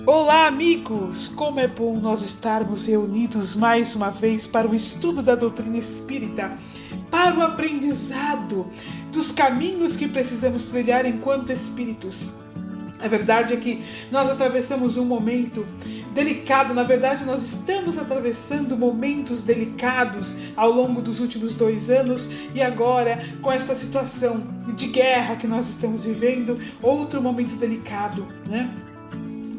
Olá, amigos! Como é bom nós estarmos reunidos mais uma vez para o estudo da doutrina espírita, para o aprendizado dos caminhos que precisamos trilhar enquanto espíritos. A verdade é que nós atravessamos um momento delicado, na verdade nós estamos atravessando momentos delicados ao longo dos últimos 2 anos e agora com esta situação de guerra que nós estamos vivendo, outro momento delicado, né?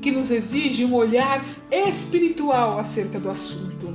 Que nos exige um olhar espiritual acerca do assunto.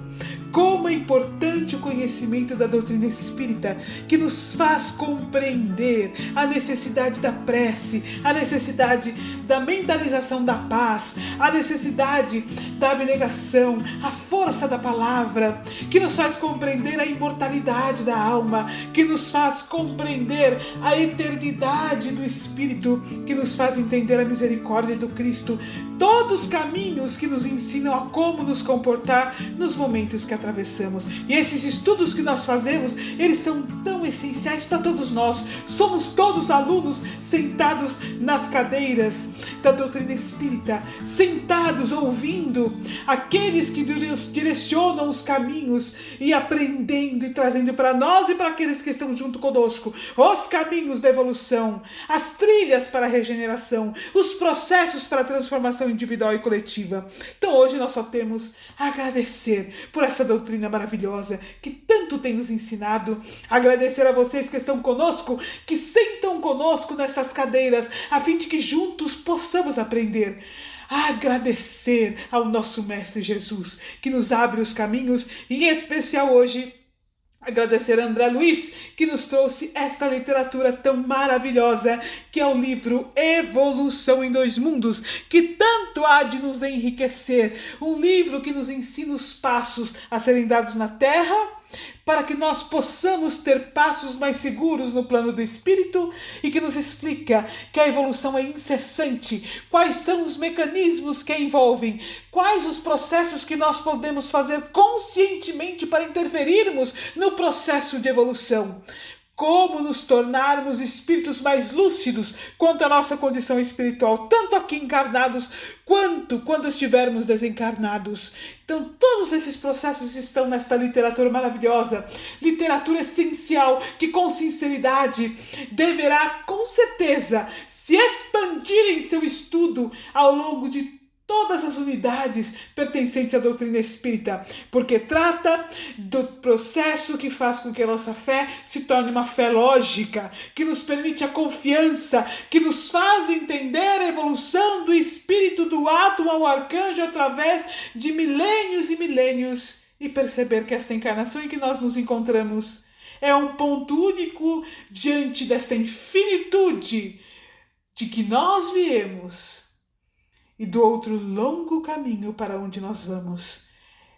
Como é importante o conhecimento da doutrina espírita, que nos faz compreender a necessidade da prece, a necessidade da mentalização da paz, a necessidade da abnegação, a força da palavra, que nos faz compreender a imortalidade da alma, que nos faz compreender a eternidade do Espírito, que nos faz entender a misericórdia do Cristo, todos os caminhos que nos ensinam a como nos comportar nos momentos que atravessamos. E esses estudos que nós fazemos, eles são tão essenciais para todos nós. Somos todos alunos sentados nas cadeiras da doutrina espírita, sentados ouvindo aqueles que nos direcionam os caminhos e aprendendo e trazendo para nós e para aqueles que estão junto conosco os caminhos da evolução, as trilhas para a regeneração, os processos para a transformação individual e coletiva. Então hoje nós só temos a agradecer por essa doutrina maravilhosa que tanto tem nos ensinado, agradecer a vocês que estão conosco, que sentam conosco nestas cadeiras, a fim de que juntos possamos aprender. Agradecer ao nosso Mestre Jesus, que nos abre os caminhos, e em especial hoje agradecer a André Luiz, que nos trouxe esta literatura tão maravilhosa, que é o livro Evolução em 2 Mundos, que tanto há de nos enriquecer. Um livro que nos ensina os passos a serem dados na Terra, para que nós possamos ter passos mais seguros no plano do espírito, e que nos explica que a evolução é incessante, quais são os mecanismos que a envolvem, quais os processos que nós podemos fazer conscientemente para interferirmos no processo de evolução. Como nos tornarmos espíritos mais lúcidos quanto à nossa condição espiritual, tanto aqui encarnados quanto quando estivermos desencarnados. Então todos esses processos estão nesta literatura maravilhosa, literatura essencial, que com sinceridade deverá com certeza se expandir em seu estudo ao longo de todas as unidades pertencentes à doutrina espírita, porque trata do processo que faz com que a nossa fé se torne uma fé lógica, que nos permite a confiança, que nos faz entender a evolução do espírito do átomo ao arcanjo através de milênios e milênios, e perceber que esta encarnação em que nós nos encontramos é um ponto único diante desta infinitude de que nós viemos e do outro longo caminho para onde nós vamos.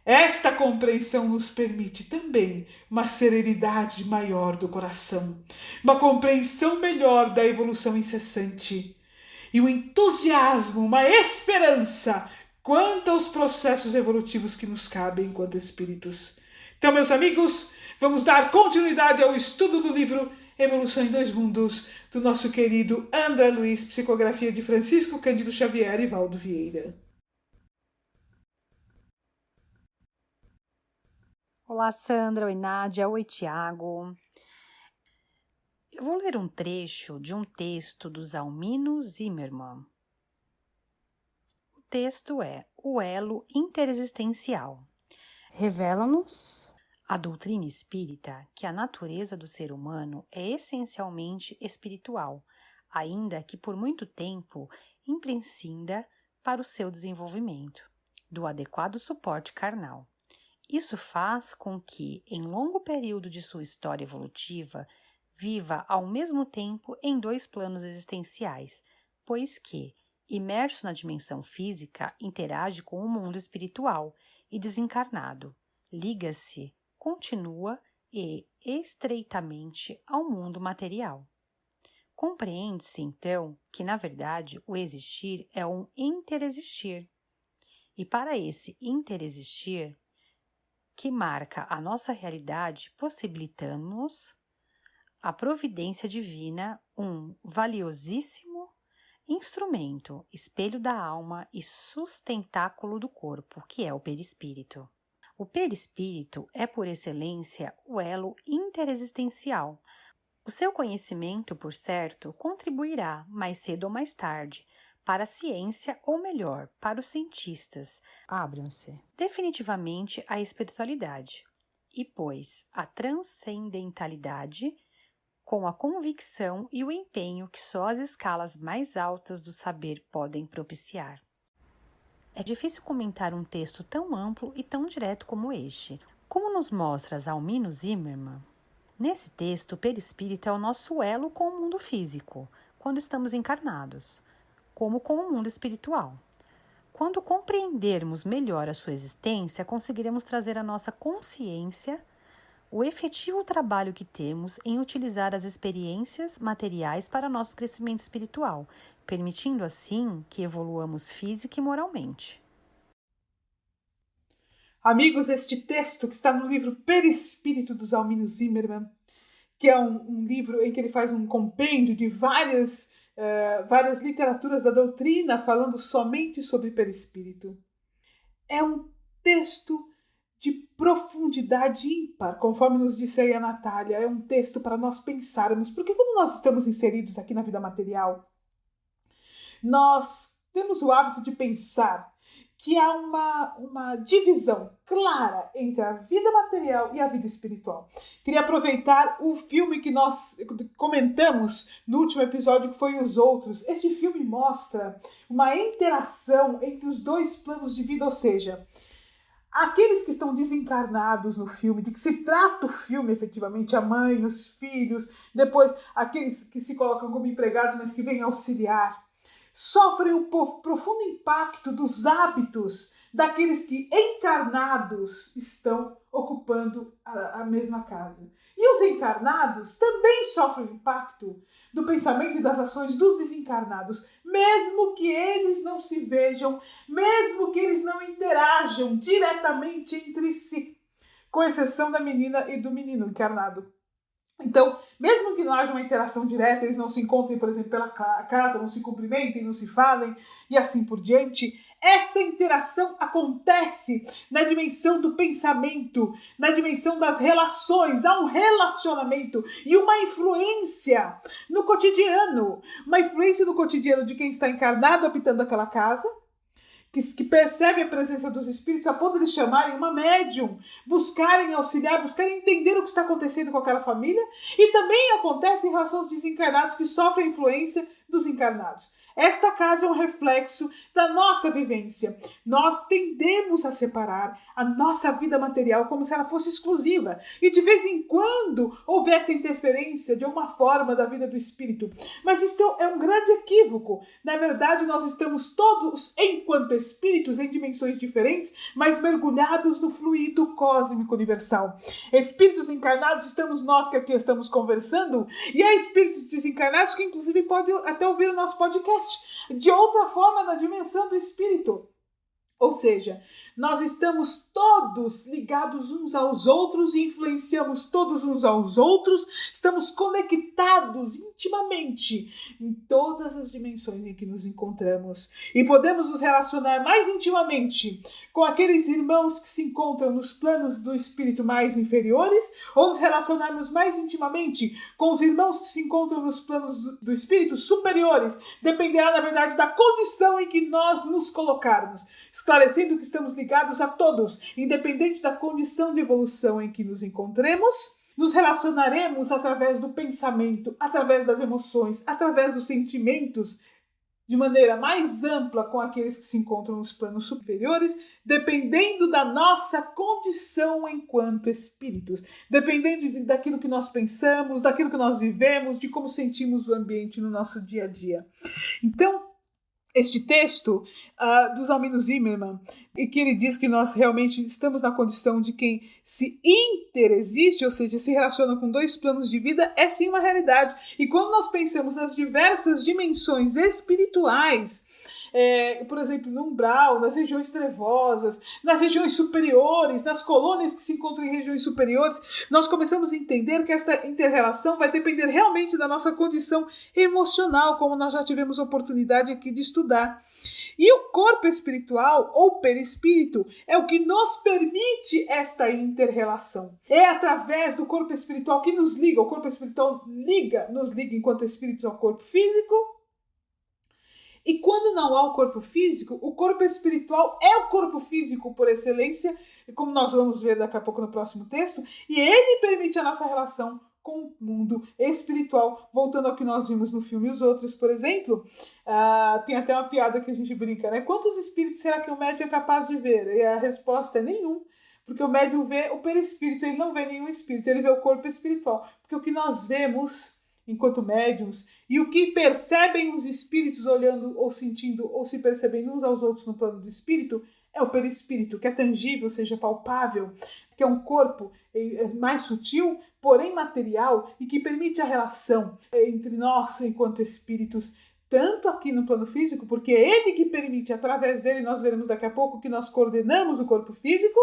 Esta compreensão nos permite também uma serenidade maior do coração, uma compreensão melhor da evolução incessante e um entusiasmo, uma esperança quanto aos processos evolutivos que nos cabem enquanto espíritos. Então, meus amigos, vamos dar continuidade ao estudo do livro Evolução em 2 Mundos, do nosso querido André Luiz, psicografia de Francisco Cândido Xavier e Valdo Vieira. Olá, Sandra, oi, Nádia, oi, Tiago. Eu vou ler um trecho de um texto do Zalmino Zimmermann. O texto é O Elo Interexistencial. Revela-nos a doutrina espírita que a natureza do ser humano é essencialmente espiritual, ainda que por muito tempo imprescinda para o seu desenvolvimento, do adequado suporte carnal. Isso faz com que, em longo período de sua história evolutiva, viva ao mesmo tempo em 2 planos existenciais, pois que, imerso na dimensão física, interage com o mundo espiritual e desencarnado, liga-se, continua e estreitamente ao mundo material. Compreende-se, então, que, na verdade, o existir é um interexistir. E para esse interexistir, que marca a nossa realidade, possibilitamos a providência divina um valiosíssimo instrumento, espelho da alma e sustentáculo do corpo, que é o perispírito. O perispírito é, por excelência, o elo interexistencial. O seu conhecimento, por certo, contribuirá, mais cedo ou mais tarde, para a ciência, ou melhor, para os cientistas, Abram-se. definitivamente a espiritualidade, e pois a transcendentalidade, com a convicção e o empenho que só as escalas mais altas do saber podem propiciar. É difícil comentar um texto tão amplo e tão direto como este. Como nos mostra Zalmino Zimmermann, nesse texto o perispírito é o nosso elo com o mundo físico, quando estamos encarnados, como com o mundo espiritual. Quando compreendermos melhor a sua existência, conseguiremos trazer à nossa consciência o efetivo trabalho que temos em utilizar as experiências materiais para nosso crescimento espiritual, permitindo assim que evoluamos física e moralmente. Amigos, este texto que está no livro Perispírito do Zalmino Zimmermann, que é um livro em que ele faz um compêndio de várias literaturas da doutrina falando somente sobre perispírito. É um texto de profundidade ímpar, conforme nos disse aí a Natália. É um texto para nós pensarmos, porque quando nós estamos inseridos aqui na vida material, nós temos o hábito de pensar que há uma divisão clara entre a vida material e a vida espiritual. Queria aproveitar o filme que nós comentamos no último episódio, que foi Os Outros. Esse filme mostra uma interação entre os dois planos de vida, ou seja, aqueles que estão desencarnados no filme, de que se trata o filme efetivamente, a mãe, os filhos, depois aqueles que se colocam como empregados, mas que vêm auxiliar, sofrem um profundo impacto dos hábitos daqueles que encarnados estão ocupando a mesma casa. E os encarnados também sofrem o impacto do pensamento e das ações dos desencarnados, mesmo que eles não se vejam, mesmo que eles não interajam diretamente entre si, com exceção da menina e do menino encarnado. Então, mesmo que não haja uma interação direta, eles não se encontrem, por exemplo, pela casa, não se cumprimentem, não se falem e assim por diante, essa interação acontece na dimensão do pensamento, na dimensão das relações. Há um relacionamento e uma influência no cotidiano. Uma influência no cotidiano de quem está encarnado habitando aquela casa, que percebe a presença dos espíritos a ponto de chamarem uma médium, buscarem auxiliar, buscarem entender o que está acontecendo com aquela família, e também acontece em relação aos desencarnados que sofrem a influência dos encarnados. Esta casa é um reflexo da nossa vivência. Nós tendemos a separar a nossa vida material como se ela fosse exclusiva, e de vez em quando houvesse interferência de alguma forma da vida do espírito. Mas isso é um grande equívoco. Na verdade, nós estamos todos, enquanto espíritos, em dimensões diferentes, mas mergulhados no fluido cósmico universal. Espíritos encarnados estamos nós que aqui estamos conversando, e há espíritos desencarnados que inclusive podem até ouvir o nosso podcast de outra forma na dimensão do espírito. Ou seja, nós estamos todos ligados uns aos outros e influenciamos todos uns aos outros, estamos conectados intimamente em todas as dimensões em que nos encontramos. E podemos nos relacionar mais intimamente com aqueles irmãos que se encontram nos planos do espírito mais inferiores, ou nos relacionarmos mais intimamente com os irmãos que se encontram nos planos do espírito superiores. Dependerá, na verdade, da condição em que nós nos colocarmos, esclarecendo que estamos ligados a todos, independente da condição de evolução em que nos encontremos. Nos relacionaremos através do pensamento, através das emoções, através dos sentimentos, de maneira mais ampla com aqueles que se encontram nos planos superiores, dependendo da nossa condição enquanto espíritos, dependendo daquilo que nós pensamos, daquilo que nós vivemos, de como sentimos o ambiente no nosso dia a dia. Então, este texto do Zalmino Zimmermann, e que ele diz que nós realmente estamos na condição de quem se interexiste, ou seja, se relaciona com dois planos de vida, é sim uma realidade. E quando nós pensamos nas diversas dimensões espirituais, por exemplo, no umbral, nas regiões trevosas, nas regiões superiores, nas colônias que se encontram em regiões superiores, nós começamos a entender que esta inter-relação vai depender realmente da nossa condição emocional, como nós já tivemos oportunidade aqui de estudar. E o corpo espiritual, ou perispírito, é o que nos permite esta inter-relação. É através do corpo espiritual que nos liga. O corpo espiritual nos liga enquanto espírito ao corpo físico. E quando não há o corpo físico, o corpo espiritual é o corpo físico por excelência, como nós vamos ver daqui a pouco no próximo texto, e ele permite a nossa relação com o mundo espiritual. Voltando ao que nós vimos no filme Os Outros, por exemplo, tem até uma piada que a gente brinca, né? Quantos espíritos será que o médium é capaz de ver? E a resposta é nenhum, porque o médium vê o perispírito, ele não vê nenhum espírito, ele vê o corpo espiritual. Porque o que nós vemos enquanto médiums e o que percebem os espíritos olhando ou sentindo ou se percebendo uns aos outros no plano do espírito é o perispírito, que é tangível, ou seja, palpável, que é um corpo mais sutil, porém material, e que permite a relação entre nós enquanto espíritos, tanto aqui no plano físico, porque é ele que permite, através dele, nós veremos daqui a pouco que nós coordenamos o corpo físico,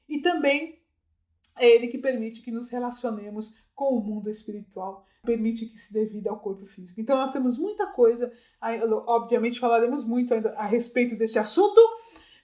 e também é ele que permite que nos relacionemos com o mundo espiritual, permite que se dê vida ao corpo físico. Então nós temos muita coisa, obviamente falaremos muito ainda a respeito deste assunto,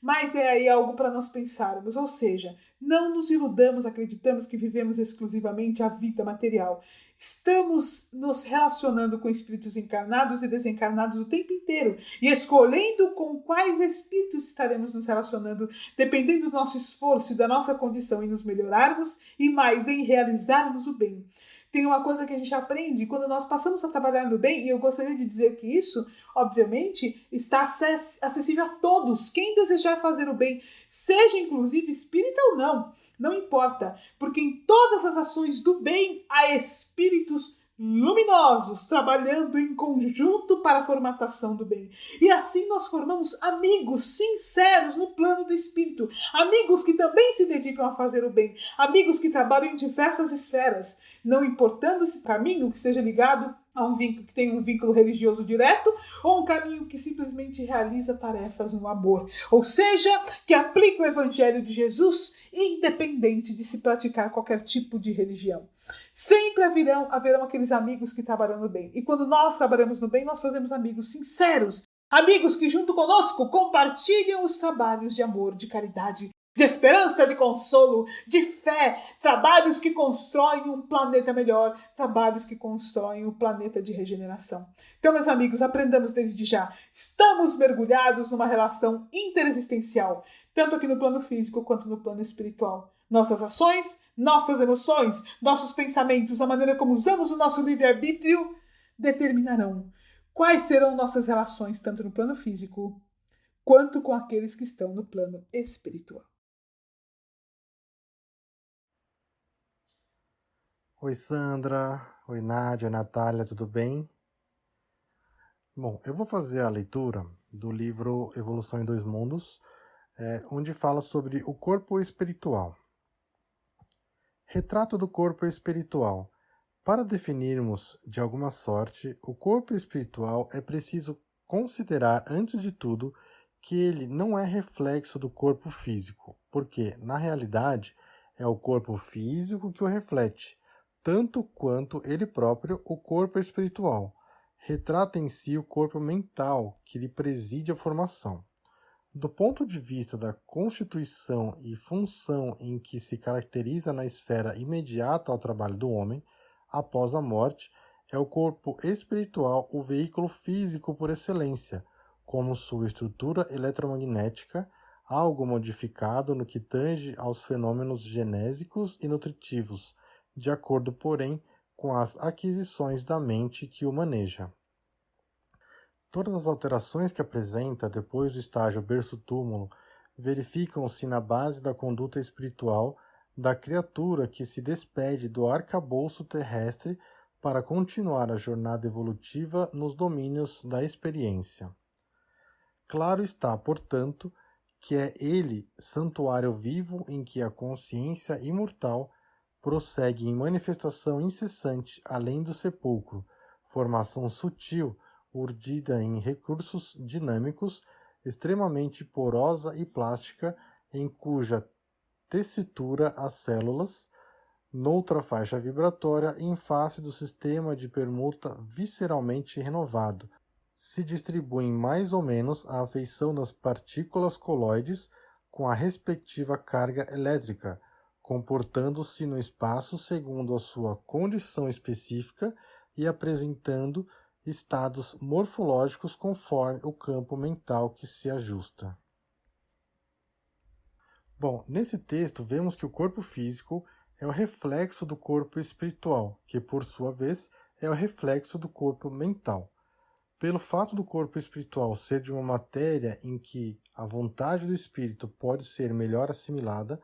mas é aí algo para nós pensarmos, ou seja, não nos iludamos, acreditamos que vivemos exclusivamente a vida material. Estamos nos relacionando com espíritos encarnados e desencarnados o tempo inteiro e escolhendo com quais espíritos estaremos nos relacionando, dependendo do nosso esforço e da nossa condição em nos melhorarmos e mais em realizarmos o bem. Tem uma coisa que a gente aprende quando nós passamos a trabalhar no bem, e eu gostaria de dizer que isso, obviamente, está acessível a todos. Quem desejar fazer o bem, seja inclusive espírita ou não, não importa, porque em todas as ações do bem há espíritos luminosos trabalhando em conjunto para a formatação do bem. E assim nós formamos amigos sinceros no plano do espírito, amigos que também se dedicam a fazer o bem, amigos que trabalham em diversas esferas, não importando esse caminho que seja ligado a um vínculo que tem um vínculo religioso direto ou um caminho que simplesmente realiza tarefas no amor, ou seja, que aplica o evangelho de Jesus independente de se praticar qualquer tipo de religião. Sempre haverão aqueles amigos que trabalham no bem. E quando nós trabalhamos no bem, nós fazemos amigos sinceros. Amigos que junto conosco compartilham os trabalhos de amor, de caridade, de esperança, de consolo, de fé. Trabalhos que constroem um planeta melhor. Trabalhos que constroem um planeta de regeneração. Então, meus amigos, aprendamos desde já. Estamos mergulhados numa relação interexistencial, tanto aqui no plano físico quanto no plano espiritual. Nossas ações, nossas emoções, nossos pensamentos, a maneira como usamos o nosso livre-arbítrio determinarão quais serão nossas relações tanto no plano físico quanto com aqueles que estão no plano espiritual. Oi, Sandra. Oi, Nádia, Natália, tudo bem? Bom, eu vou fazer a leitura do livro Evolução em Dois Mundos, onde fala sobre o corpo espiritual. Retrato do corpo espiritual. Para definirmos de alguma sorte o corpo espiritual, é preciso considerar, antes de tudo, que ele não é reflexo do corpo físico, porque, na realidade, é o corpo físico que o reflete, tanto quanto ele próprio, o corpo espiritual. Retrata em si o corpo mental, que lhe preside a formação. Do ponto de vista da constituição e função em que se caracteriza na esfera imediata ao trabalho do homem, após a morte, é o corpo espiritual o veículo físico por excelência, como sua estrutura eletromagnética, algo modificado no que tange aos fenômenos genésicos e nutritivos, de acordo, porém, com as aquisições da mente que o maneja. Todas as alterações que apresenta depois do estágio berço-túmulo verificam-se na base da conduta espiritual da criatura que se despede do arcabouço terrestre para continuar a jornada evolutiva nos domínios da experiência. Claro está, portanto, que é ele santuário vivo em que a consciência imortal prossegue em manifestação incessante além do sepulcro, formação sutil, urdida em recursos dinâmicos, extremamente porosa e plástica, em cuja tessitura as células, noutra faixa vibratória, em face do sistema de permuta visceralmente renovado, se distribuem mais ou menos à afeição das partículas coloides com a respectiva carga elétrica, comportando-se no espaço segundo a sua condição específica e apresentando estados morfológicos conforme o campo mental que se ajusta. Bom, nesse texto vemos que o corpo físico é o reflexo do corpo espiritual, que por sua vez é o reflexo do corpo mental. Pelo fato do corpo espiritual ser de uma matéria em que a vontade do espírito pode ser melhor assimilada,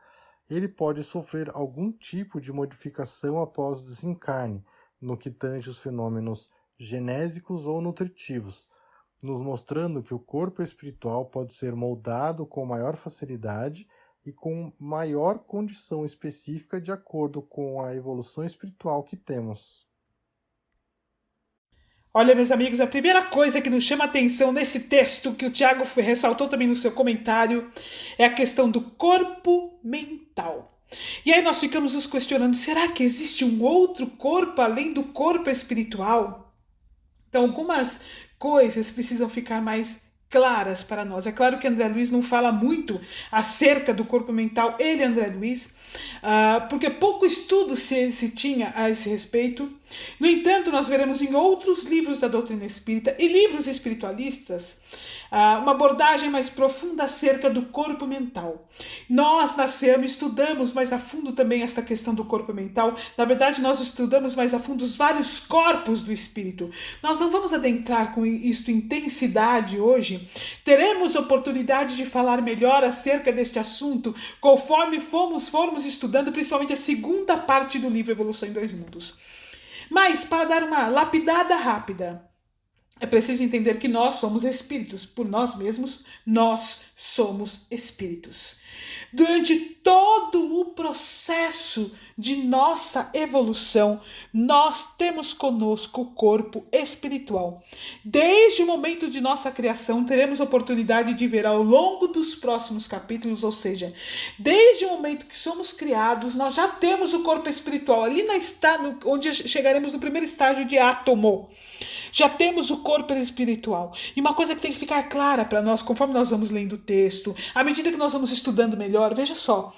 ele pode sofrer algum tipo de modificação após o desencarne, no que tange os fenômenos genésicos ou nutritivos, nos mostrando que o corpo espiritual pode ser moldado com maior facilidade e com maior condição específica de acordo com a evolução espiritual que temos. Olha, meus amigos, a primeira coisa que nos chama a atenção nesse texto, que o Tiago ressaltou também no seu comentário, é a questão do corpo mental. E aí nós ficamos nos questionando, será que existe um outro corpo além do corpo espiritual? Então, algumas coisas precisam ficar mais claras para nós. É claro que André Luiz não fala muito acerca do corpo mental, ele, André Luiz, porque pouco estudo se tinha a esse respeito. No entanto, nós veremos em outros livros da doutrina espírita e livros espiritualistas uma abordagem mais profunda acerca do corpo mental. Nós, na SEAM, estudamos mais a fundo também esta questão do corpo mental. Na verdade, nós estudamos mais a fundo os vários corpos do espírito. Nós não vamos adentrar com isto em intensidade hoje. Teremos oportunidade de falar melhor acerca deste assunto conforme formos estudando, principalmente a segunda parte do livro Evolução em Dois Mundos. Mas, para dar uma lapidada rápida, é preciso entender que nós somos espíritos. Por nós mesmos, nós somos espíritos. Durante todo o processo de nossa evolução, nós temos conosco o corpo espiritual. Desde o momento de nossa criação, teremos oportunidade de ver ao longo dos próximos capítulos, ou seja, desde o momento que somos criados, nós já temos o corpo espiritual. Ali onde chegaremos no primeiro estágio de átomo. Já temos o corpo espiritual. E uma coisa que tem que ficar clara para nós, conforme nós vamos lendo o texto, à medida que nós vamos estudando melhor, veja só.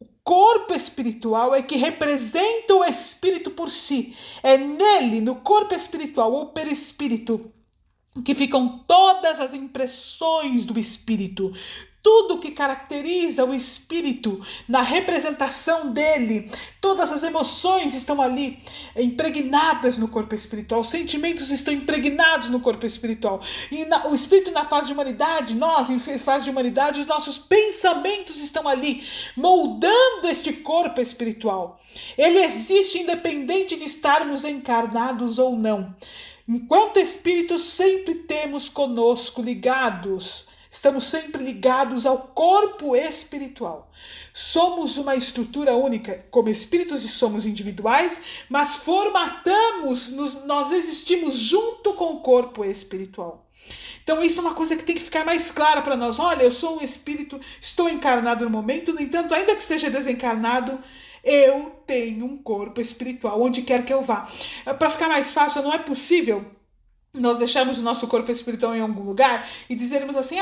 O corpo espiritual é que representa o espírito por si. É nele, no corpo espiritual ou perispírito, que ficam todas as impressões do espírito. Tudo que caracteriza o espírito na representação dele, todas as emoções estão ali impregnadas no corpo espiritual, os sentimentos estão impregnados no corpo espiritual. E o espírito na fase de humanidade, nós em fase de humanidade, os nossos pensamentos estão ali, moldando este corpo espiritual. Ele existe independente de estarmos encarnados ou não. Enquanto espíritos, sempre temos conosco ligados. Estamos sempre ligados ao corpo espiritual. Somos uma estrutura única, como espíritos e somos individuais, mas nós existimos junto com o corpo espiritual. Então isso é uma coisa que tem que ficar mais clara para nós. Olha, eu sou um espírito, estou encarnado no momento, no entanto, ainda que seja desencarnado, eu tenho um corpo espiritual, onde quer que eu vá. Para ficar mais fácil, não é possível nós deixarmos o nosso corpo espiritual em algum lugar e dizermos assim,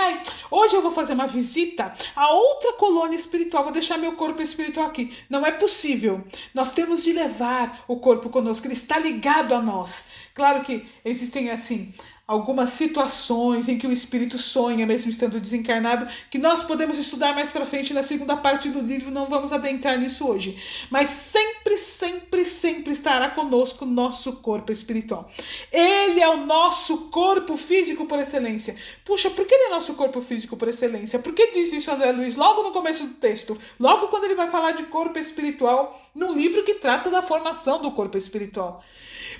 hoje eu vou fazer uma visita a outra colônia espiritual, vou deixar meu corpo espiritual aqui. Não é possível. Nós temos de levar o corpo conosco, ele está ligado a nós. Claro que existem assim algumas situações em que o espírito sonha, mesmo estando desencarnado, que nós podemos estudar mais para frente na segunda parte do livro, não vamos adentrar nisso hoje. Mas sempre, sempre, sempre estará conosco o nosso corpo espiritual. Ele é o nosso corpo físico por excelência. Puxa, por que ele é nosso corpo físico por excelência? Por que diz isso André Luiz logo no começo do texto? Logo quando ele vai falar de corpo espiritual, num livro que trata da formação do corpo espiritual.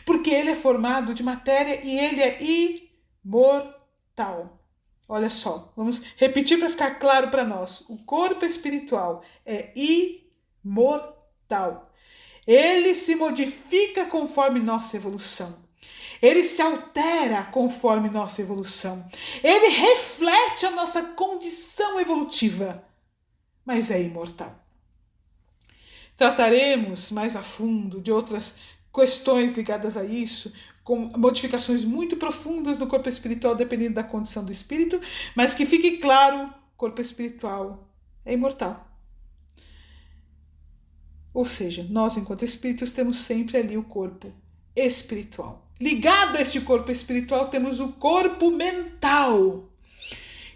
Porque ele é formado de matéria e ele é imortal. Olha só, vamos repetir para ficar claro para nós. O corpo espiritual é imortal. Ele se modifica conforme nossa evolução. Ele se altera conforme nossa evolução. Ele reflete a nossa condição evolutiva, mas é imortal. Trataremos mais a fundo de outras questões ligadas a isso, com modificações muito profundas no corpo espiritual, dependendo da condição do espírito, mas que fique claro, o corpo espiritual é imortal. Ou seja, nós, enquanto espíritos, temos sempre ali o corpo espiritual. Ligado a este corpo espiritual, temos o corpo mental.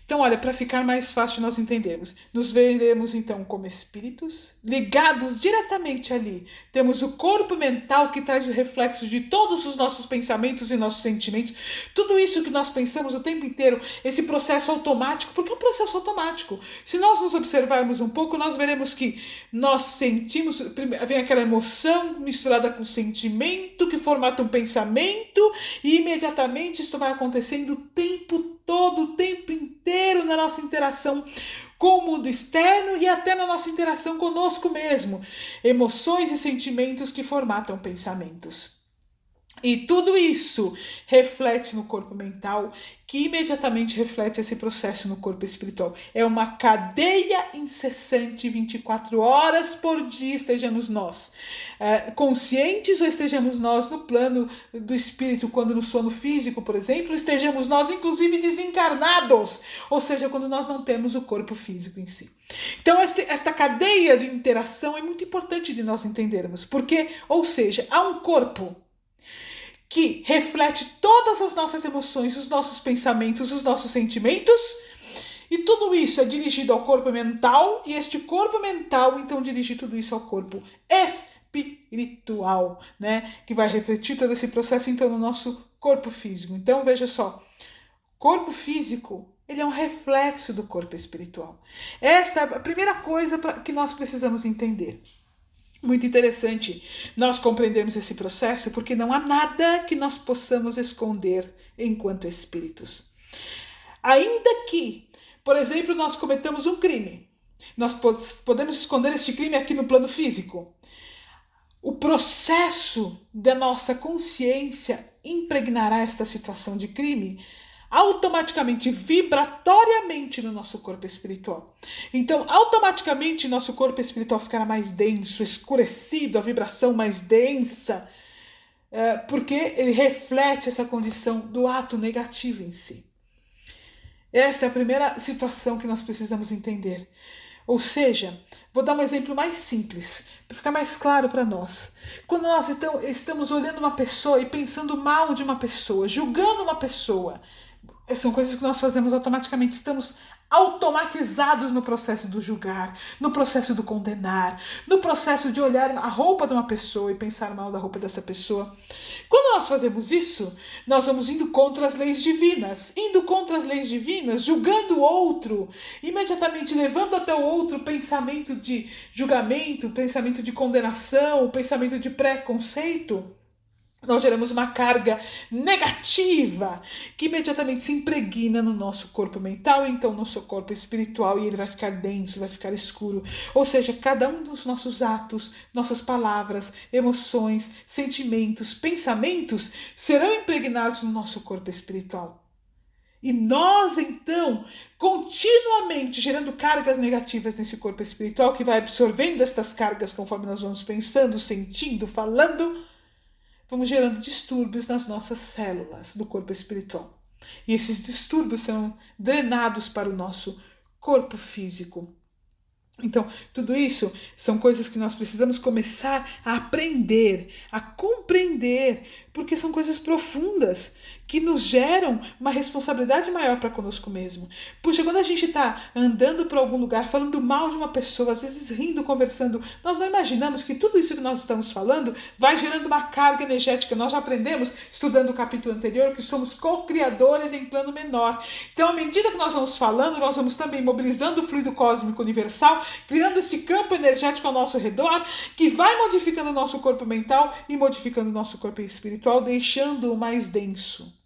Então, olha, para ficar mais fácil nós entendermos, nos veremos então como espíritos, ligados diretamente ali. Temos o corpo mental que traz o reflexo de todos os nossos pensamentos e nossos sentimentos. Tudo isso que nós pensamos o tempo inteiro, esse processo automático, porque é um processo automático. Se nós nos observarmos um pouco, nós veremos que nós sentimos, vem aquela emoção misturada com sentimento, que formata um pensamento, e imediatamente isso vai acontecendo o tempo todo, o tempo inteiro na nossa interação com o mundo externo e até na nossa interação conosco mesmo. Emoções e sentimentos que formatam pensamentos. E tudo isso reflete no corpo mental, que imediatamente reflete esse processo no corpo espiritual. É uma cadeia incessante, 24 horas por dia estejamos nós conscientes, ou estejamos nós no plano do espírito, quando no sono físico, por exemplo, estejamos nós inclusive desencarnados, ou seja, quando nós não temos o corpo físico em si. Então esta cadeia de interação é muito importante de nós entendermos, porque, ou seja, há um corpo que reflete todas as nossas emoções, os nossos pensamentos, os nossos sentimentos, e tudo isso é dirigido ao corpo mental, e este corpo mental, então, dirige tudo isso ao corpo espiritual, né? Que vai refletir todo esse processo, então, no nosso corpo físico. Então, veja só, corpo físico, ele é um reflexo do corpo espiritual. Esta é a primeira coisa que nós precisamos entender. Muito interessante nós compreendermos esse processo, porque não há nada que nós possamos esconder enquanto espíritos. Ainda que, por exemplo, nós cometamos um crime, nós podemos esconder este crime aqui no plano físico. O processo da nossa consciência impregnará esta situação de crime automaticamente, vibratoriamente no nosso corpo espiritual. Então, automaticamente, nosso corpo espiritual ficará mais denso, escurecido, a vibração mais densa, porque ele reflete essa condição do ato negativo em si. Esta é a primeira situação que nós precisamos entender. Ou seja, vou dar um exemplo mais simples, para ficar mais claro para nós. Quando nós estamos olhando uma pessoa e pensando mal de uma pessoa, julgando uma pessoa, são coisas que nós fazemos automaticamente. Estamos automatizados no processo do julgar, no processo do condenar, no processo de olhar a roupa de uma pessoa e pensar mal da roupa dessa pessoa. Quando nós fazemos isso, nós vamos indo contra as leis divinas, julgando o outro, imediatamente levando até o outro pensamento de julgamento, pensamento de condenação, pensamento de preconceito. Nós geramos uma carga negativa que imediatamente se impregna no nosso corpo mental, então no nosso corpo espiritual, e ele vai ficar denso, vai ficar escuro. Ou seja, cada um dos nossos atos, nossas palavras, emoções, sentimentos, pensamentos serão impregnados no nosso corpo espiritual. E nós, então, continuamente gerando cargas negativas nesse corpo espiritual, que vai absorvendo estas cargas conforme nós vamos pensando, sentindo, falando, vamos gerando distúrbios nas nossas células do corpo espiritual. E esses distúrbios são drenados para o nosso corpo físico. Então, tudo isso são coisas que nós precisamos começar a aprender, a compreender, porque são coisas profundas que nos geram uma responsabilidade maior para conosco mesmo. Puxa, quando a gente está andando para algum lugar, falando mal de uma pessoa, às vezes rindo, conversando, nós não imaginamos que tudo isso que nós estamos falando vai gerando uma carga energética. Nós já aprendemos, estudando o capítulo anterior, que somos co-criadores em plano menor. Então, à medida que nós vamos falando, nós vamos também mobilizando o fluido cósmico universal, criando este campo energético ao nosso redor, que vai modificando o nosso corpo mental e modificando o nosso corpo espiritual, deixando-o mais denso.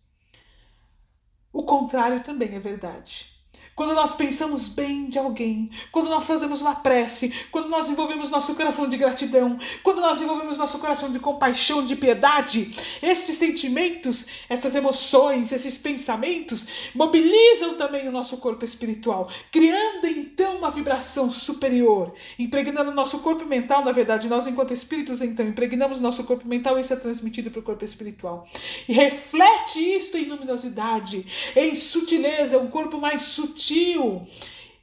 O contrário também é verdade. quando nós pensamos bem de alguém, quando nós fazemos uma prece, quando nós envolvemos nosso coração de gratidão, quando nós envolvemos nosso coração de compaixão, de piedade, estes sentimentos, essas emoções, esses pensamentos mobilizam também o nosso corpo espiritual, criando então uma vibração superior, impregnando o nosso corpo mental. Na verdade, nós enquanto espíritos então impregnamos o nosso corpo mental e isso é transmitido para o corpo espiritual. E reflete isto em luminosidade, em sutileza, um corpo mais sutil,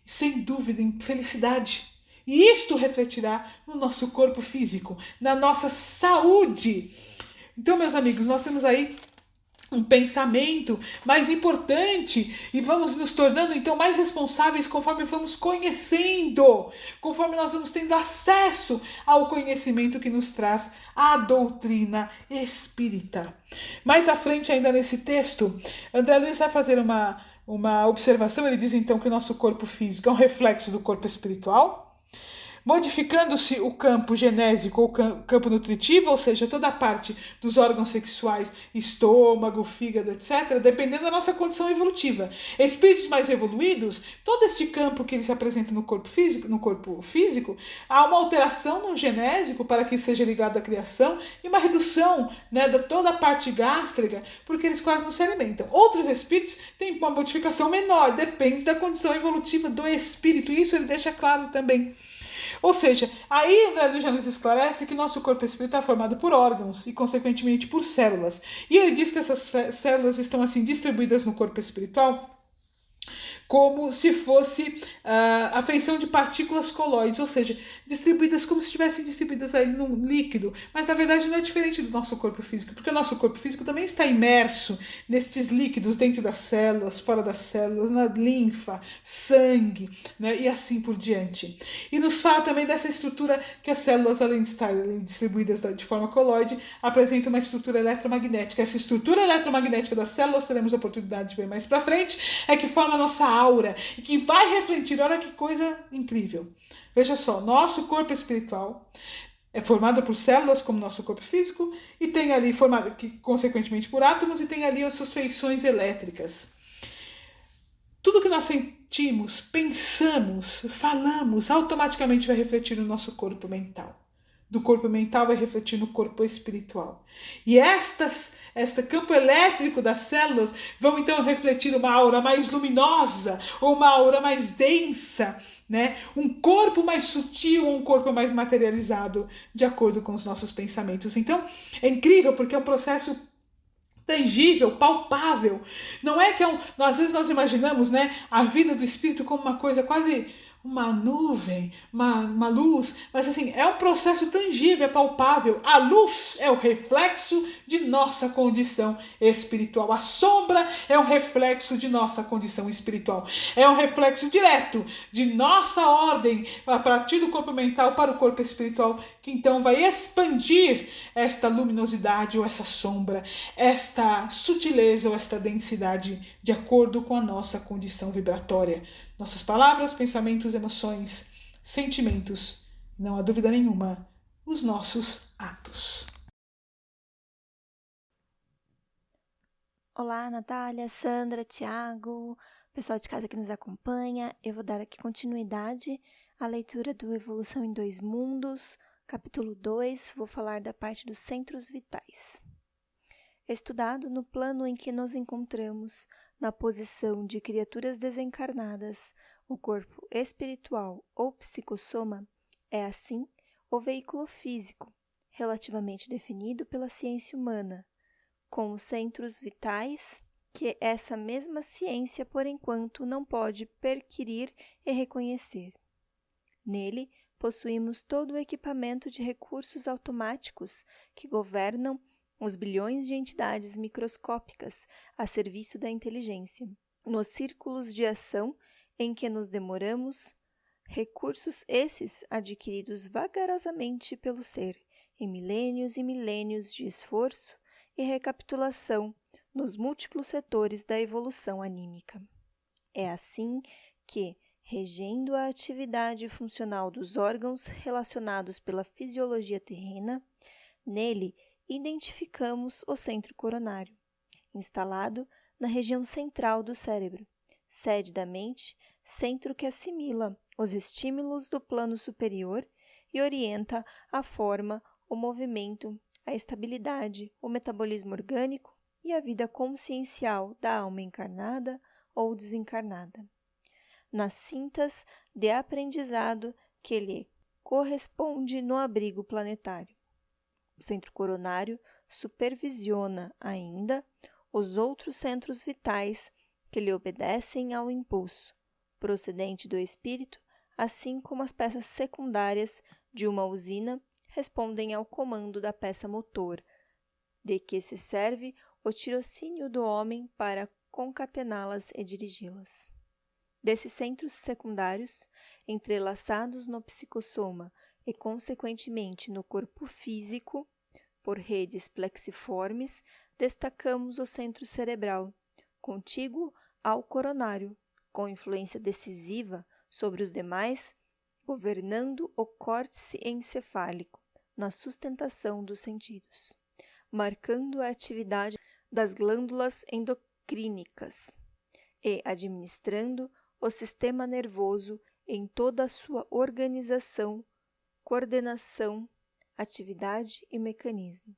sem dúvida, em felicidade. E isto refletirá no nosso corpo físico, na nossa saúde. Então, meus amigos, nós temos aí um pensamento mais importante e vamos nos tornando então mais responsáveis conforme vamos conhecendo, conforme nós vamos tendo acesso ao conhecimento que nos traz a doutrina espírita. Mais à frente ainda nesse texto, André Luiz vai fazer uma observação. Ele diz então que o nosso corpo físico é um reflexo do corpo espiritual, modificando-se o campo genésico ou campo nutritivo, ou seja, toda a parte dos órgãos sexuais, estômago, fígado, etc., dependendo da nossa condição evolutiva. Espíritos mais evoluídos, todo esse campo que ele se apresenta no corpo físico, há uma alteração no genésico para que seja ligado à criação e uma redução, né, de toda a parte gástrica, porque eles quase não se alimentam. Outros espíritos têm uma modificação menor, depende da condição evolutiva do espírito, e isso ele deixa claro também. Ou seja, aí André Luiz já nos esclarece que nosso corpo espiritual é formado por órgãos e, consequentemente, por células. E ele diz que essas células estão assim distribuídas no corpo espiritual como se fosse a feição de partículas coloides, ou seja, distribuídas como se estivessem distribuídas aí num líquido, mas na verdade não é diferente do nosso corpo físico, porque o nosso corpo físico também está imerso nestes líquidos dentro das células, fora das células, na linfa, sangue, né, e assim por diante. E nos fala também dessa estrutura que as células, além de estarem distribuídas de forma coloide, apresentam uma estrutura eletromagnética. Essa estrutura eletromagnética das células, teremos a oportunidade de ver mais para frente, é que forma a nossa aura e que vai refletir. Olha que coisa incrível. Veja só, nosso corpo espiritual é formado por células como nosso corpo físico e tem ali formado, que, consequentemente por átomos, e tem ali as suas feições elétricas. Tudo que nós sentimos, pensamos, falamos, automaticamente vai refletir no nosso corpo mental. Do corpo mental vai refletir no corpo espiritual. E este campo elétrico das células vão então refletir uma aura mais luminosa ou uma aura mais densa, né? Um corpo mais sutil ou um corpo mais materializado, de acordo com os nossos pensamentos. Então, é incrível porque é um processo tangível, palpável. Não é que às vezes nós imaginamos, né, a vida do espírito como uma coisa quase uma nuvem, uma luz, mas assim, é um processo tangível, é palpável. A luz é o reflexo de nossa condição espiritual. A sombra é um reflexo de nossa condição espiritual. É um reflexo direto de nossa ordem a partir do corpo mental para o corpo espiritual, que então vai expandir esta luminosidade ou essa sombra, esta sutileza ou esta densidade de acordo com a nossa condição vibratória. Nossas palavras, pensamentos, emoções, sentimentos, não há dúvida nenhuma, os nossos atos. Olá, Natália, Sandra, Tiago, pessoal de casa que nos acompanha. Eu vou dar aqui continuidade à leitura do Evolução em Dois Mundos, capítulo 2, vou falar da parte dos centros vitais. Estudado no plano em que nos encontramos, na posição de criaturas desencarnadas, o corpo espiritual ou psicossoma é, assim, o veículo físico, relativamente definido pela ciência humana, com os centros vitais que essa mesma ciência, por enquanto, não pode perquirir e reconhecer. Nele, possuímos todo o equipamento de recursos automáticos que governam os bilhões de entidades microscópicas a serviço da inteligência. Nos círculos de ação em que nos demoramos, recursos esses adquiridos vagarosamente pelo ser, em milênios e milênios de esforço e recapitulação nos múltiplos setores da evolução anímica. É assim que, regendo a atividade funcional dos órgãos relacionados pela fisiologia terrena, nele identificamos o centro coronário, instalado na região central do cérebro, sede da mente, centro que assimila os estímulos do plano superior e orienta a forma, o movimento, a estabilidade, o metabolismo orgânico e a vida consciencial da alma encarnada ou desencarnada, nas cintas de aprendizado que lhe corresponde no abrigo planetário. O centro coronário supervisiona ainda os outros centros vitais que lhe obedecem ao impulso procedente do espírito, assim como as peças secundárias de uma usina respondem ao comando da peça motor, de que se serve o tirocínio do homem para concatená-las e dirigi-las. Desses centros secundários, entrelaçados no psicossoma e, consequentemente, no corpo físico, por redes plexiformes, destacamos o centro cerebral, contíguo ao coronário, com influência decisiva sobre os demais, governando o córtice encefálico na sustentação dos sentidos, marcando a atividade das glândulas endocrínicas e administrando o sistema nervoso em toda a sua organização, coordenação, atividade e mecanismo,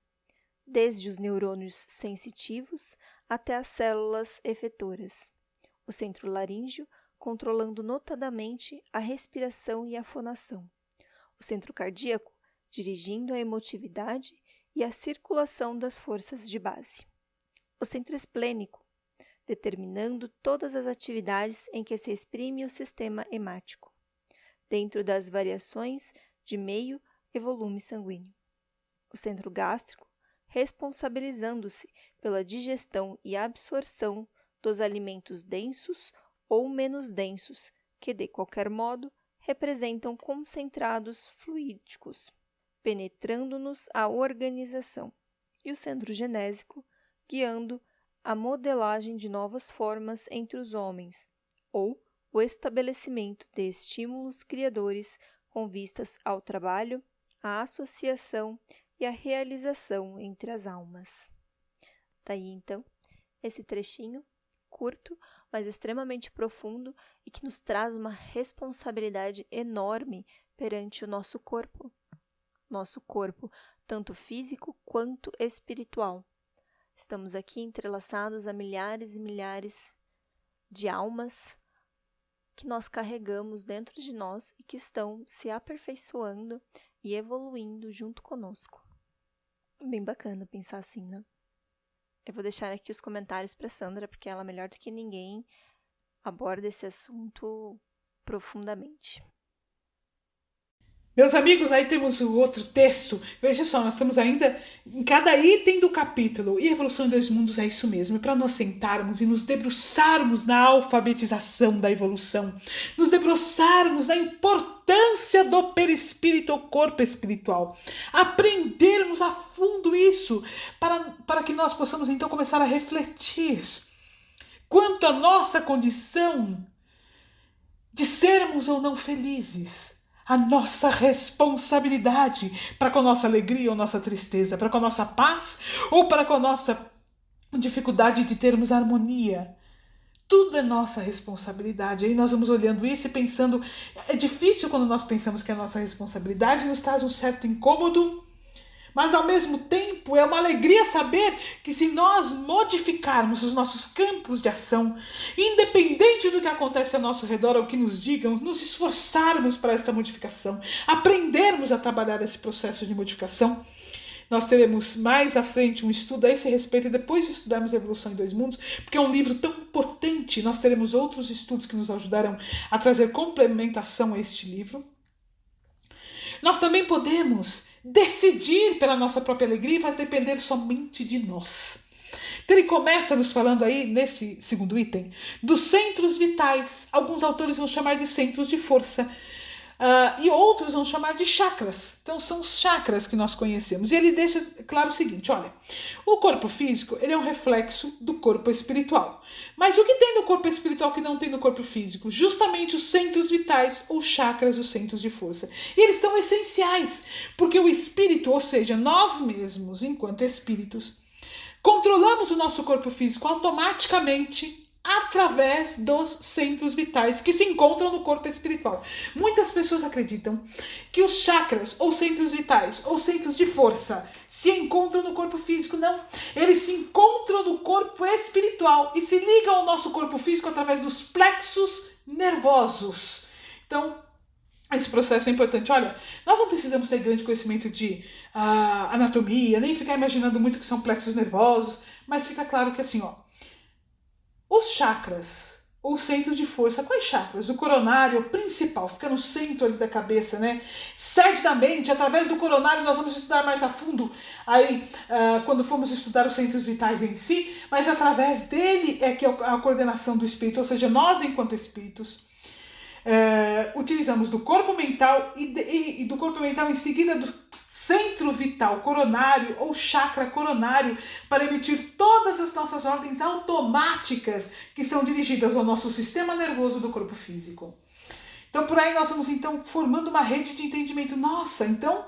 desde os neurônios sensitivos até as células efetoras. O centro laríngeo controlando notadamente a respiração e a fonação. O centro cardíaco dirigindo a emotividade e a circulação das forças de base. O centro esplênico determinando todas as atividades em que se exprime o sistema hemático, dentro das variações de meio e volume sanguíneo. O centro gástrico responsabilizando-se pela digestão e absorção dos alimentos densos ou menos densos, que de qualquer modo representam concentrados fluídicos, penetrando-nos a organização, e o centro genésico guiando a modelagem de novas formas entre os homens, ou o estabelecimento de estímulos criadores com vistas ao trabalho, à associação e à realização entre as almas. Daí então, esse trechinho curto, mas extremamente profundo e que nos traz uma responsabilidade enorme perante o nosso corpo tanto físico quanto espiritual. Estamos aqui entrelaçados a milhares e milhares de almas que nós carregamos dentro de nós e que estão se aperfeiçoando e evoluindo junto conosco. Bem bacana pensar assim, né? Eu vou deixar aqui os comentários para Sandra, porque ela, melhor do que ninguém, aborda esse assunto profundamente. Meus amigos, aí temos o outro texto. Veja só, nós estamos ainda em cada item do capítulo. E a Evolução em Dois Mundos é isso mesmo. É para nós sentarmos e nos debruçarmos na alfabetização da evolução. Nos debruçarmos na importância do perispírito, o corpo espiritual. Aprendermos a fundo isso para que nós possamos então começar a refletir quanto à nossa condição de sermos ou não felizes. A nossa responsabilidade para com a nossa alegria ou nossa tristeza, para com a nossa paz ou para com a nossa dificuldade de termos harmonia. Tudo é nossa responsabilidade. Aí nós vamos olhando isso e pensando, é difícil quando nós pensamos que a nossa responsabilidade nos traz um certo incômodo, mas ao mesmo tempo é uma alegria saber que se nós modificarmos os nossos campos de ação, independente do que acontece ao nosso redor ou que nos digam, nos esforçarmos para esta modificação, aprendermos a trabalhar esse processo de modificação, nós teremos mais à frente um estudo a esse respeito, e depois de estudarmos a Evolução em Dois Mundos, porque é um livro tão importante, nós teremos outros estudos que nos ajudarão a trazer complementação a este livro. Nós também podemos decidir pela nossa própria alegria, mas depender somente de nós. Então ele começa nos falando aí, neste segundo item, dos centros vitais. Alguns autores vão chamar de centros de força, e outros vão chamar de chakras. Então são os chakras que nós conhecemos. E ele deixa claro o seguinte, olha, o corpo físico ele é um reflexo do corpo espiritual. Mas o que tem no corpo espiritual que não tem no corpo físico? Justamente os centros vitais, ou chakras, os centros de força. E eles são essenciais, porque o espírito, ou seja, nós mesmos, enquanto espíritos, controlamos o nosso corpo físico automaticamente através dos centros vitais que se encontram no corpo espiritual. Muitas pessoas acreditam que os chakras, ou centros vitais, ou centros de força, se encontram no corpo físico. Não, eles se encontram no corpo espiritual e se ligam ao nosso corpo físico através dos plexos nervosos. Então, esse processo é importante. Olha, nós não precisamos ter grande conhecimento de anatomia, nem ficar imaginando muito que são plexos nervosos, mas fica claro que assim, os chakras, ou centro de força, quais chakras? O coronário, o principal, fica no centro ali da cabeça, né? Sede da mente, através do coronário nós vamos estudar mais a fundo aí, quando formos estudar os centros vitais em si, mas através dele é que é a coordenação do espírito, ou seja, nós enquanto espíritos, utilizamos do corpo mental e do corpo mental em seguida do centro vital coronário ou chakra coronário para emitir todas as nossas ordens automáticas que são dirigidas ao nosso sistema nervoso do corpo físico. Então por aí nós vamos então formando uma rede de entendimento. Nossa, então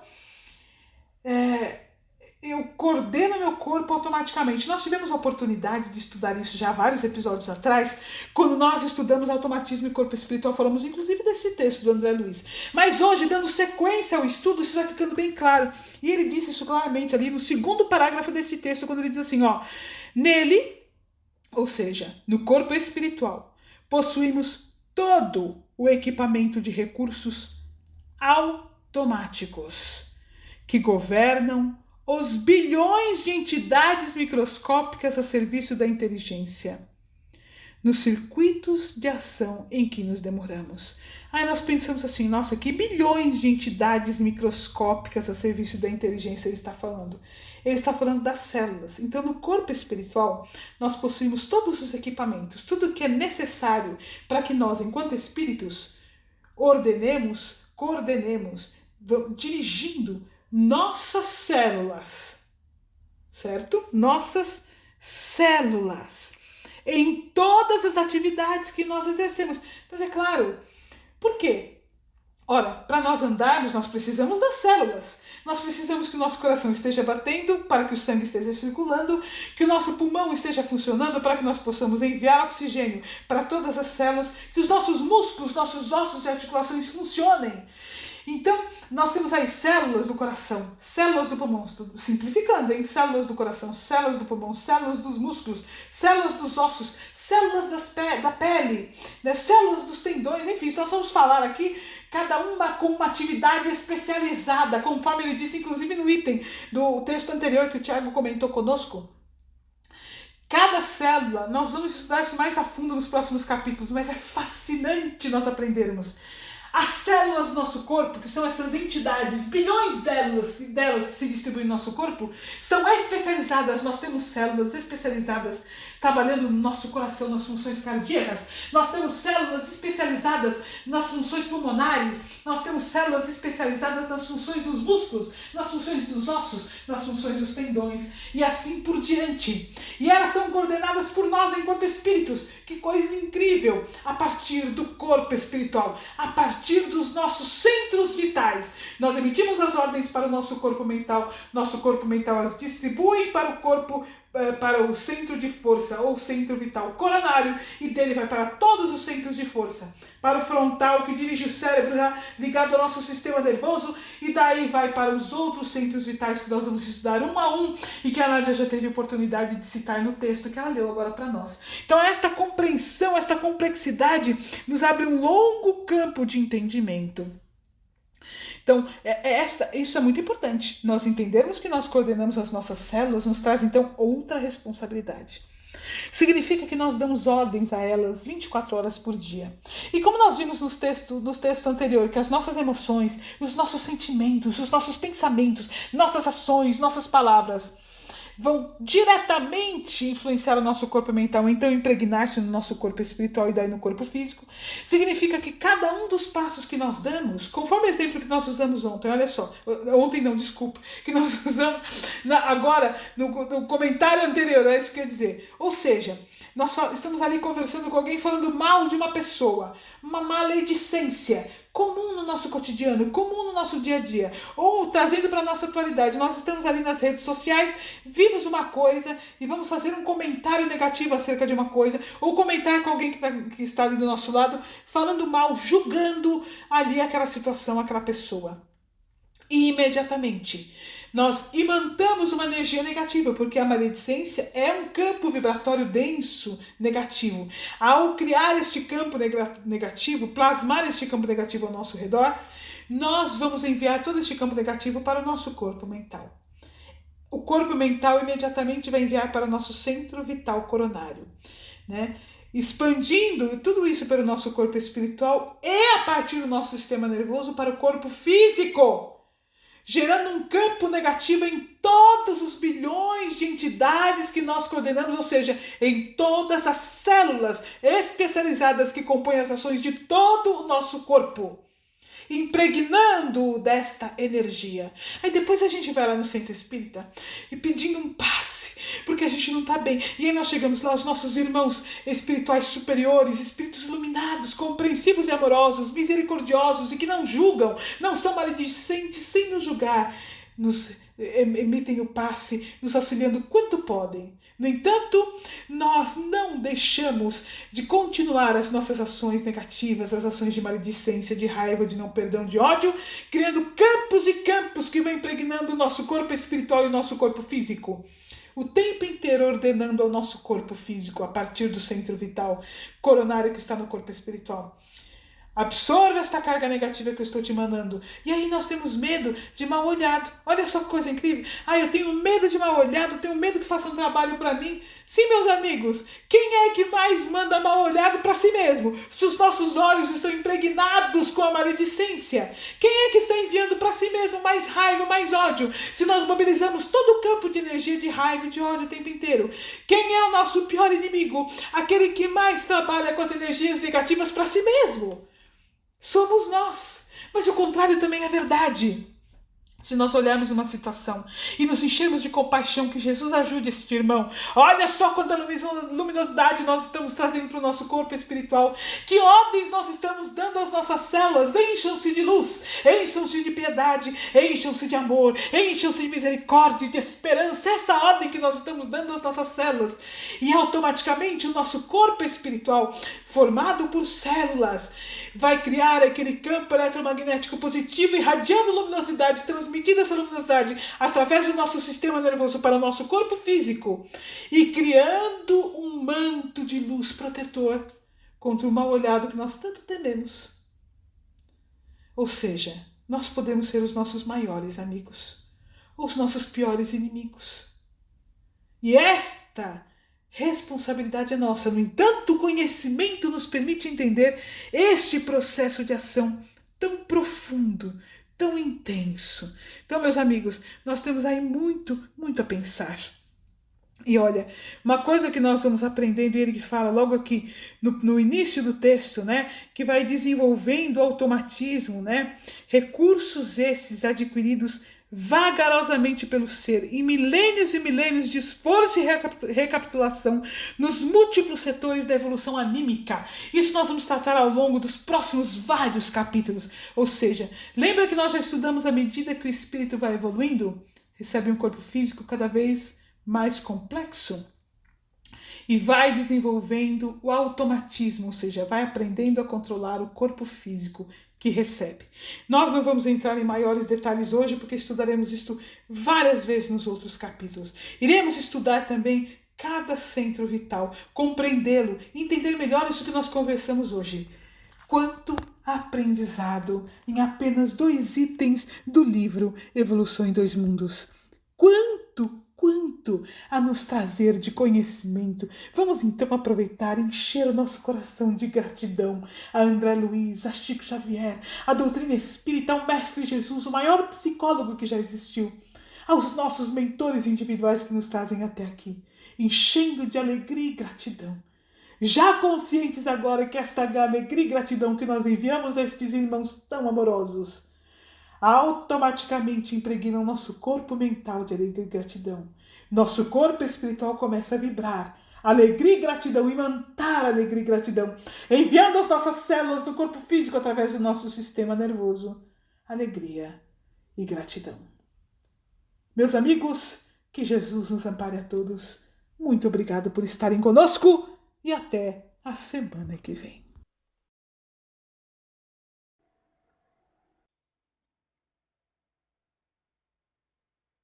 eu coordeno meu corpo automaticamente. Nós tivemos a oportunidade de estudar isso já há vários episódios atrás, quando nós estudamos automatismo e corpo espiritual, falamos inclusive desse texto do André Luiz. Mas hoje, dando sequência ao estudo, isso vai ficando bem claro. E ele disse isso claramente ali no segundo parágrafo desse texto, quando ele diz assim, nele, ou seja, no corpo espiritual, possuímos todo o equipamento de recursos automáticos que governam os bilhões de entidades microscópicas a serviço da inteligência, nos circuitos de ação em que nos demoramos. Aí nós pensamos assim, nossa, que bilhões de entidades microscópicas a serviço da inteligência ele está falando? Ele está falando das células. Então, no corpo espiritual, nós possuímos todos os equipamentos, tudo que é necessário para que nós, enquanto espíritos, ordenemos, coordenemos, dirigindo nossas células, certo? Nossas células, em todas as atividades que nós exercemos. Mas é claro, por quê? Ora, para nós andarmos, nós precisamos das células. Nós precisamos que o nosso coração esteja batendo para que o sangue esteja circulando, que o nosso pulmão esteja funcionando para que nós possamos enviar oxigênio para todas as células, que os nossos músculos, nossos ossos e articulações funcionem. Então, nós temos aí células do coração, células do pulmão, simplificando, hein? Células do coração, células do pulmão, células dos músculos, células dos ossos, células da pele, né? Células dos tendões, enfim, nós vamos falar aqui, cada uma com uma atividade especializada, conforme ele disse, inclusive no item do texto anterior que o Tiago comentou conosco. Cada célula, nós vamos estudar isso mais a fundo nos próximos capítulos, mas é fascinante nós aprendermos. As células do nosso corpo, que são essas entidades, bilhões delas que se distribuem no nosso corpo, são especializadas. Nós temos células especializadas trabalhando no nosso coração, nas funções cardíacas. Nós temos células especializadas nas funções pulmonares. Nós temos células especializadas nas funções dos músculos, nas funções dos ossos, nas funções dos tendões e assim por diante. E elas são coordenadas por nós enquanto espíritos. Que coisa incrível! A partir do corpo espiritual, a partir dos nossos centros vitais, nós emitimos as ordens para o nosso corpo mental as distribui para o corpo, para o centro de força ou centro vital coronário, e dele vai para todos os centros de força, para o frontal que dirige o cérebro ligado ao nosso sistema nervoso, e daí vai para os outros centros vitais que nós vamos estudar um a um e que a Nádia já teve oportunidade de citar no texto que ela leu agora para nós. Então esta compreensão, esta complexidade nos abre um longo campo de entendimento. Então, isso é muito importante. Nós entendermos que nós coordenamos as nossas células nos traz, então, outra responsabilidade. Significa que nós damos ordens a elas 24 horas por dia. E como nós vimos nos textos anteriores, que as nossas emoções, os nossos sentimentos, os nossos pensamentos, nossas ações, nossas palavras vão diretamente influenciar o nosso corpo mental, então impregnar-se no nosso corpo espiritual e daí no corpo físico, significa que cada um dos passos que nós damos, conforme o exemplo que nós usamos ontem, olha só, que nós usamos agora no comentário anterior, é isso que quer dizer, ou seja, nós estamos ali conversando com alguém falando mal de uma pessoa, uma maledicência. comum no nosso cotidiano, comum no nosso dia a dia, ou trazendo para a nossa atualidade. Nós estamos ali nas redes sociais, vimos uma coisa e vamos fazer um comentário negativo acerca de uma coisa, ou comentar com alguém que está ali do nosso lado, falando mal, julgando ali aquela situação, aquela pessoa. E imediatamente nós imantamos uma energia negativa, porque a maledicência é um campo vibratório denso, negativo. Ao criar este campo negativo, plasmar este campo negativo ao nosso redor, nós vamos enviar todo este campo negativo para o nosso corpo mental. O corpo mental imediatamente vai enviar para o nosso centro vital coronário, né? Expandindo tudo isso para o nosso corpo espiritual e a partir do nosso sistema nervoso para o corpo físico, gerando um campo negativo em todos os bilhões de entidades que nós coordenamos, ou seja, em todas as células especializadas que compõem as ações de todo o nosso corpo, impregnando-o desta energia. Aí depois a gente vai lá no centro espírita e pedindo um passe, porque a gente não está bem. E aí nós chegamos lá, os nossos irmãos espirituais superiores, espíritos iluminados, compreensivos e amorosos, misericordiosos e que não julgam, não são maledicentes sem nos julgar, nos emitem o passe, nos auxiliando quanto podem. No entanto, nós não deixamos de continuar as nossas ações negativas, as ações de maledicência, de raiva, de não perdão, de ódio, criando campos e campos que vão impregnando o nosso corpo espiritual e o nosso corpo físico. O tempo inteiro ordenando ao nosso corpo físico, a partir do centro vital coronário que está no corpo espiritual. Absorva esta carga negativa que eu estou te mandando. E aí nós temos medo de mal olhado. Olha só que coisa incrível. Eu tenho medo de mal olhado, tenho medo que façam um trabalho para mim. Sim, meus amigos, quem é que mais manda mal olhado para si mesmo? Se os nossos olhos estão impregnados com a maledicência, quem é que está enviando para si mesmo mais raiva, mais ódio? Se nós mobilizamos todo o campo de energia de raiva e de ódio o tempo inteiro, quem é o nosso pior inimigo? Aquele que mais trabalha com as energias negativas para si mesmo. Somos nós. Mas o contrário também é verdade. Se nós olharmos uma situação e nos enchermos de compaixão, que Jesus ajude este irmão. Olha só quanta luminosidade nós estamos trazendo para o nosso corpo espiritual. Que ordens nós estamos dando às nossas células. Encham-se de luz, encham-se de piedade, encham-se de amor, encham-se de misericórdia, de esperança. Essa ordem que nós estamos dando às nossas células. E automaticamente o nosso corpo espiritual, formado por células, vai criar aquele campo eletromagnético positivo, irradiando luminosidade, transmitindo essa luminosidade através do nosso sistema nervoso para o nosso corpo físico e criando um manto de luz protetor contra o mal olhado que nós tanto tememos. Ou seja, nós podemos ser os nossos maiores amigos ou os nossos piores inimigos. E esta responsabilidade é nossa. No entanto, o conhecimento nos permite entender este processo de ação tão profundo, tão intenso. Então, meus amigos, nós temos aí muito a pensar. E olha, uma coisa que nós vamos aprendendo, e ele fala logo aqui no início do texto, né, que vai desenvolvendo o automatismo, né, recursos esses adquiridos vagarosamente pelo ser, em milênios e milênios de esforço e recapitulação nos múltiplos setores da evolução anímica. Isso nós vamos tratar ao longo dos próximos vários capítulos. Ou seja, lembra que nós já estudamos à medida que o espírito vai evoluindo, recebe um corpo físico cada vez mais complexo e vai desenvolvendo o automatismo, ou seja, vai aprendendo a controlar o corpo físico que recebe. Nós não vamos entrar em maiores detalhes hoje, porque estudaremos isto várias vezes nos outros capítulos. Iremos estudar também cada centro vital, compreendê-lo, entender melhor isso que nós conversamos hoje. Quanto aprendizado em apenas 2 itens do livro Evolução em 2 Mundos. Quanto a nos trazer de conhecimento. Vamos então aproveitar e encher o nosso coração de gratidão a André Luiz, a Chico Xavier, a doutrina espírita, ao Mestre Jesus, o maior psicólogo que já existiu, aos nossos mentores individuais que nos trazem até aqui, enchendo de alegria e gratidão. Já conscientes agora que esta alegria e gratidão que nós enviamos a estes irmãos tão amorosos, automaticamente impregnam nosso corpo mental de alegria e gratidão. Nosso corpo espiritual começa a vibrar Alegria e gratidão, imantar alegria e gratidão, enviando as nossas células do corpo físico através do nosso sistema nervoso. Alegria e gratidão. Meus amigos, que Jesus nos ampare a todos. Muito obrigado por estarem conosco e até a semana que vem.